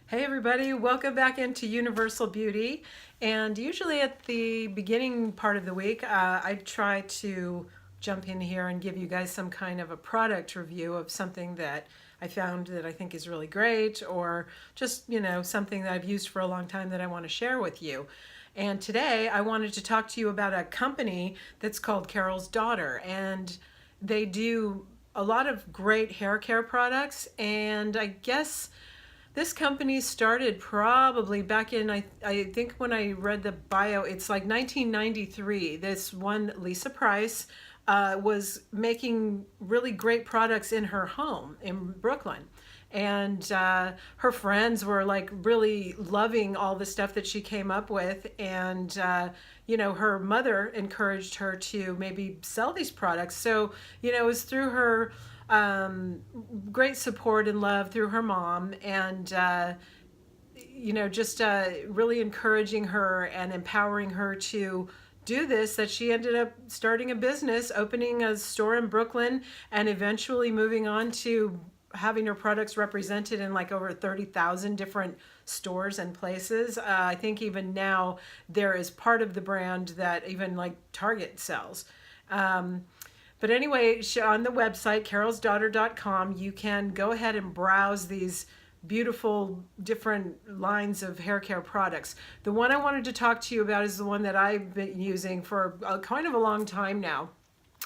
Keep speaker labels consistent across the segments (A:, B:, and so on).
A: Hey everybody, welcome back into Universal Beauty. And usually at the beginning part of the week, I try to jump in here and give you guys some kind of a product review of something that I found that I think is really great, or just, something that I've used for a long time that I want to share with you. And today I wanted to talk to you about a company that's called Carol's Daughter, and they do a lot of great hair care products. And I guess this company started probably back in, I think when I read the bio, it's like 1993. This one, Lisa Price, was making really great products in her home in Brooklyn. And her friends were like really loving all the stuff that she came up with. And, her mother encouraged her to maybe sell these products. So, it was through her um, great support and love through her mom, and just really encouraging her and empowering her to do this, that she ended up starting a business, opening a store in Brooklyn, and eventually moving on to having her products represented in like over 30,000 different stores and places. I think even now there is part of the brand that even like Target sells. But anyway, on the website, carolsdaughter.com, you can go ahead and browse these beautiful different lines of hair care products. The one I wanted to talk to you about is the one that I've been using for kind of a long time now.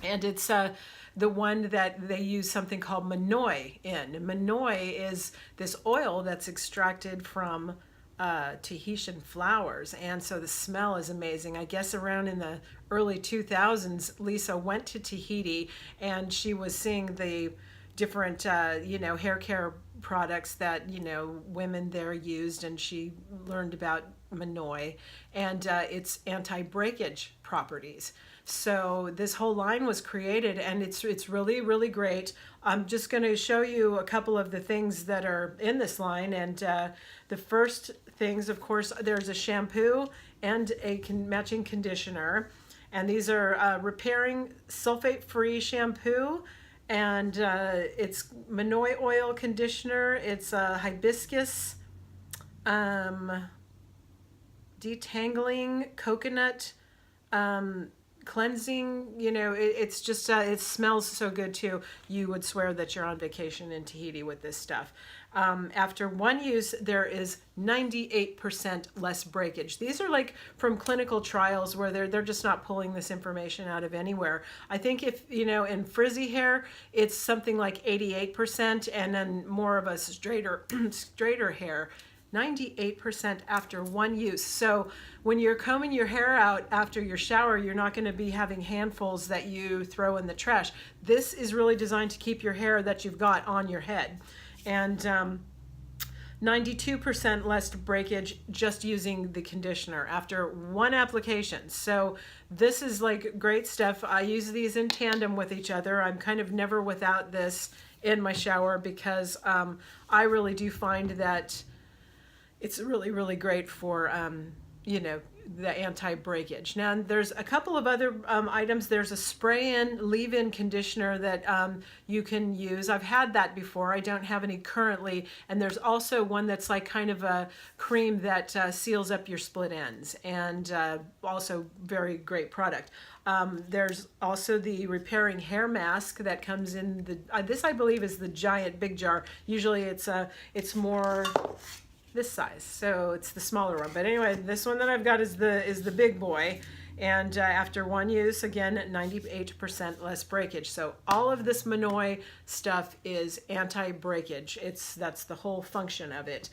A: And it's the one that they use something called Monoi in. Monoi is this oil that's extracted from Tahitian flowers, and so the smell is amazing. I guess around in the early 2000s, Lisa went to Tahiti, and she was seeing the different hair care products that women there used, and she learned about Monoi and its anti-breakage properties. So this whole line was created, and it's really, really great. I'm just going to show you a couple of the things that are in this line. And the first things, of course, there's a shampoo and a matching conditioner. And these are repairing sulfate-free shampoo, and it's Monoi oil conditioner. It's hibiscus detangling coconut cleansing. It's just it smells so good too. You would swear that you're on vacation in Tahiti with this stuff. After one use, there is 98% less breakage. These are like from clinical trials where they're just not pulling this information out of anywhere. I think if in frizzy hair, it's something like 88%, and then more of a straighter hair, 98% after one use. So when you're combing your hair out after your shower, you're not going to be having handfuls that you throw in the trash. This is really designed to keep your hair that you've got on your head. And 92% less breakage just using the conditioner after one application. So this is like great stuff. I use these in tandem with each other. I'm kind of never without this in my shower, because I really do find that it's really, really great for, the anti-breakage. Now, there's a couple of other items. There's a spray-in, leave-in conditioner that you can use. I've had that before. I don't have any currently. And there's also one that's like kind of a cream that seals up your split ends, and also very great product. There's also the repairing hair mask that comes in the, this I believe is the giant big jar. Usually it's more this size, so it's the smaller one. But anyway, this one that I've got is the big boy, and after one use, again, 98% less breakage. So all of this Monoi stuff is anti-breakage. That's the whole function of it.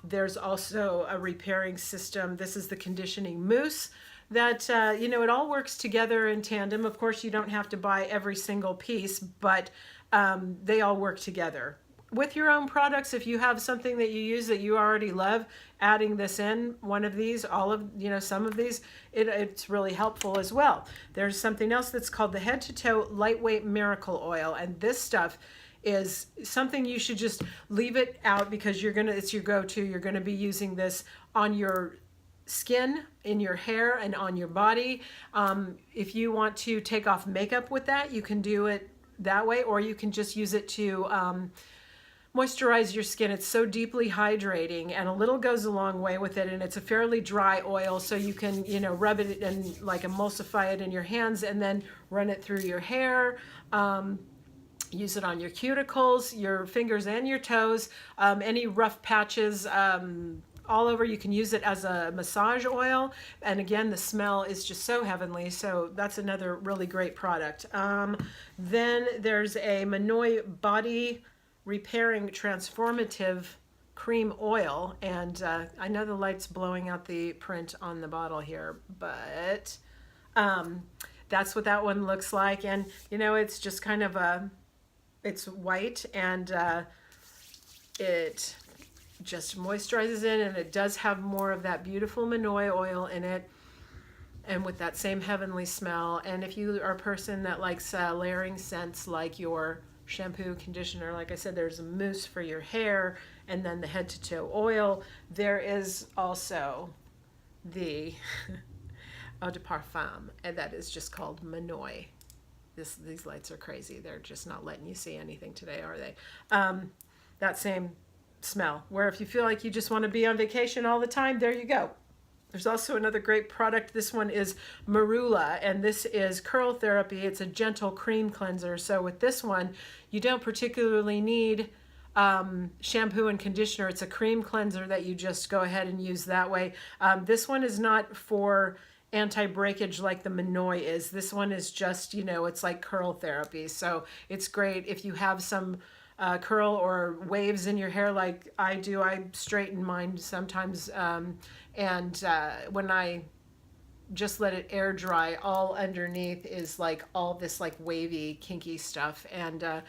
A: There's also a repairing system. This is the conditioning mousse that it all works together in tandem. Of course, you don't have to buy every single piece, but they all work together with your own products. If you have something that you use that you already love, adding this in, one of these, all of, some of these, it's really helpful as well. There's something else that's called the Head to Toe Lightweight Miracle Oil, and this stuff is something you should just leave it out, because it's your go-to. You're gonna be using this on your skin, in your hair, and on your body. If you want to take off makeup with that, you can do it that way, or you can just use it to moisturize your skin. It's so deeply hydrating, and a little goes a long way with it, and it's a fairly dry oil, so you can, you know, rub it and like emulsify it in your hands and then run it through your hair. Use it on your cuticles, your fingers and your toes, any rough patches, all over. You can use it as a massage oil, and again, the smell is just so heavenly. So that's another really great product. Then there's a Monoi Body Repairing Transformative Cream Oil, and I know the light's blowing out the print on the bottle here, but that's what that one looks like. And you know, it's just kind of it's white, and it just moisturizes it, and it does have more of that beautiful Monoi oil in it, and with that same heavenly smell. And if you are a person that likes layering scents like your shampoo, conditioner, like I said, there's a mousse for your hair, and then the head to toe oil. There is also the eau de parfum, and that is just called Monoi. These lights are crazy. They're just not letting you see anything today, are they? That same smell, where if you feel like you just want to be on vacation all the time, there you go. There's also another great product. This one is Marula, and this is Curl Therapy. It's a gentle cream cleanser. So with this one, you don't particularly need shampoo and conditioner. It's a cream cleanser that you just go ahead and use that way. This one is not for anti-breakage like the Monoi is. This one is just, you know, it's like curl therapy. So it's great if you have some curl or waves in your hair like I do. I straighten mine sometimes, and when I just let it air dry, all underneath is like all this like wavy, kinky stuff. And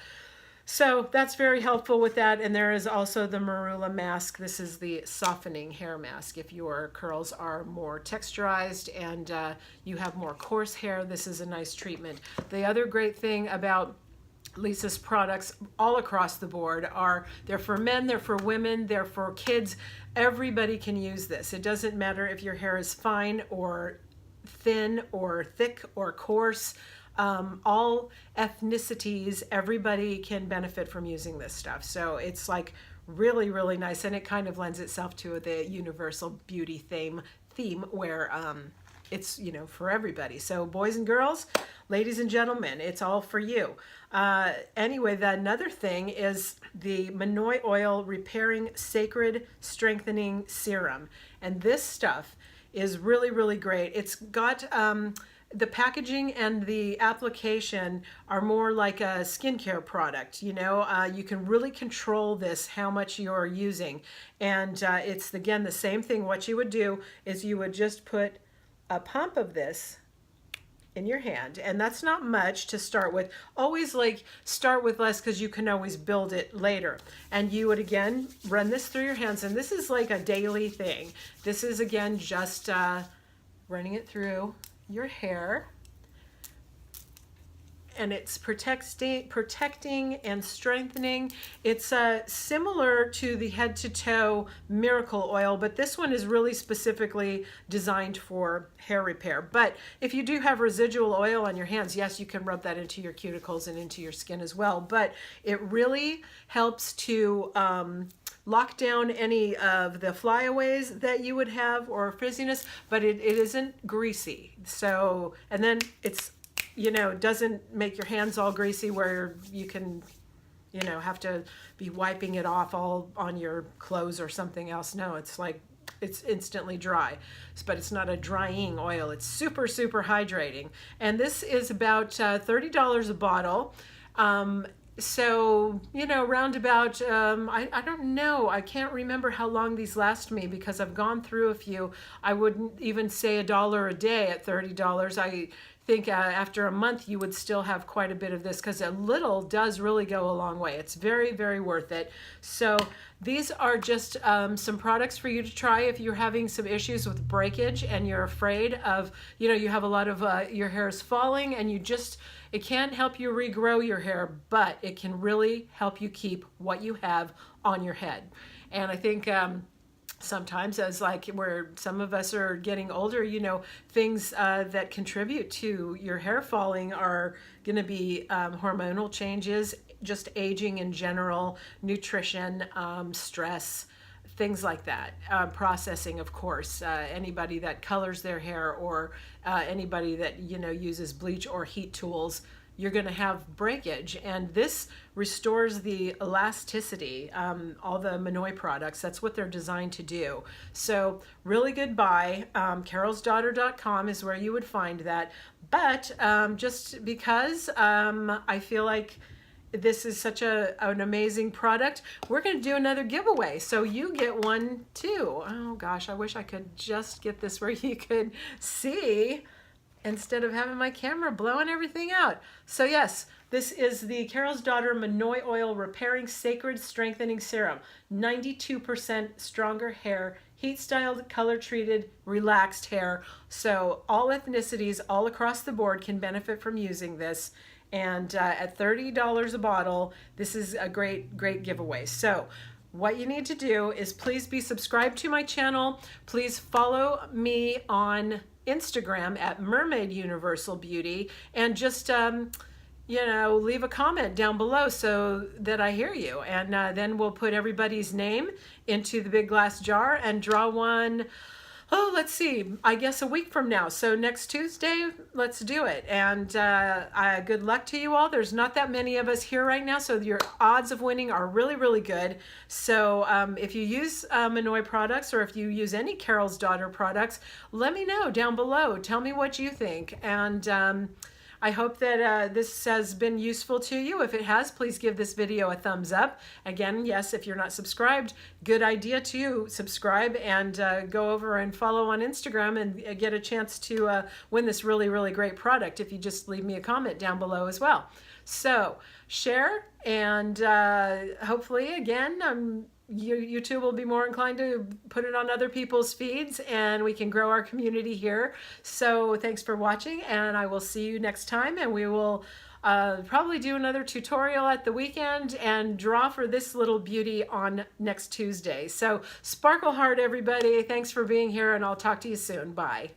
A: so that's very helpful with that. And there is also the Marula mask. This is the softening hair mask. If your curls are more texturized and you have more coarse hair, this is a nice treatment. The other great thing about Lisa's products all across the board are they're for men, they're for women, they're for kids. Everybody can use this. It doesn't matter if your hair is fine or thin or thick or coarse. All ethnicities, everybody can benefit from using this stuff. So it's like really, really nice, and it kind of lends itself to the universal beauty theme where it's, you know, for everybody. So boys and girls, ladies and gentlemen, it's all for you. Anyway, another thing is the Monoi Oil Repairing Sacred Strengthening Serum. And this stuff is really, really great. It's got the packaging and the application are more like a skincare product. You know, you can really control this, how much you're using. And it's, again, the same thing. What you would do is you would just put a pump of this in your hand, and that's not much to start with. Always like start with less, because you can always build it later. And you would again run this through your hands, and this is like a daily thing. This is again just running it through your hair, and it's protecting and strengthening. It's similar to the head to toe miracle oil, but this one is really specifically designed for hair repair. But if you do have residual oil on your hands, yes, you can rub that into your cuticles and into your skin as well. But it really helps to lock down any of the flyaways that you would have or frizziness, but it isn't greasy. So, and then it's, you know, doesn't make your hands all greasy where you can, you know, have to be wiping it off all on your clothes or something else. No, it's like, it's instantly dry, but it's not a drying oil. It's super, super hydrating. And this is about $30 a bottle. So, you know, roundabout, I don't know. I can't remember how long these last me because I've gone through a few. I wouldn't even say $1 a day at $30. I think after a month you would still have quite a bit of this, because a little does really go a long way. It's very, very worth it. So these are just some products for you to try if you're having some issues with breakage and you're afraid of, you know, you have a lot of your hair is falling and it can't help you regrow your hair, but it can really help you keep what you have on your head. And I think sometimes, as like where some of us are getting older, you know, things that contribute to your hair falling are going to be hormonal changes, just aging in general, nutrition, stress, things like that. Processing, of course, anybody that colors their hair or anybody that, you know, uses bleach or heat tools, you're going to have breakage. And this restores the elasticity, all the Monoi products. That's what they're designed to do. So really good buy. carolsdaughter.com is where you would find that. But just because I feel like this is such an amazing product, we're going to do another giveaway. So you get one too. Oh gosh, I wish I could just get this where you could see instead of having my camera blowing everything out. So yes, this is the Carol's Daughter Monoi Oil Repairing Sacred Strengthening Serum. 92% stronger hair, heat styled, color treated, relaxed hair. So all ethnicities all across the board can benefit from using this. And at $30 a bottle, this is a great giveaway. So what you need to do is please be subscribed to my channel. Please follow me on Instagram at Mermaid Universal Beauty, and just you know, leave a comment down below so that I hear you. And then we'll put everybody's name into the big glass jar and draw one. Oh, let's see, I guess a week from now. So next Tuesday, let's do it. And good luck to you all. There's not that many of us here right now, so your odds of winning are really good. So if you use Monoi products, or if you use any Carol's Daughter products, let me know down below. Tell me what you think. And I hope that this has been useful to you. If it has, please give this video a thumbs up. Again, yes, if you're not subscribed, good idea to subscribe and go over and follow on Instagram and get a chance to win this really great product if you just leave me a comment down below as well. So share, and hopefully again, YouTube will be more inclined to put it on other people's feeds, and we can grow our community here. So thanks for watching, and I will see you next time, and we will probably do another tutorial at the weekend and draw for this little beauty on next Tuesday. So sparkle hard, everybody. Thanks for being here, and I'll talk to you soon. Bye.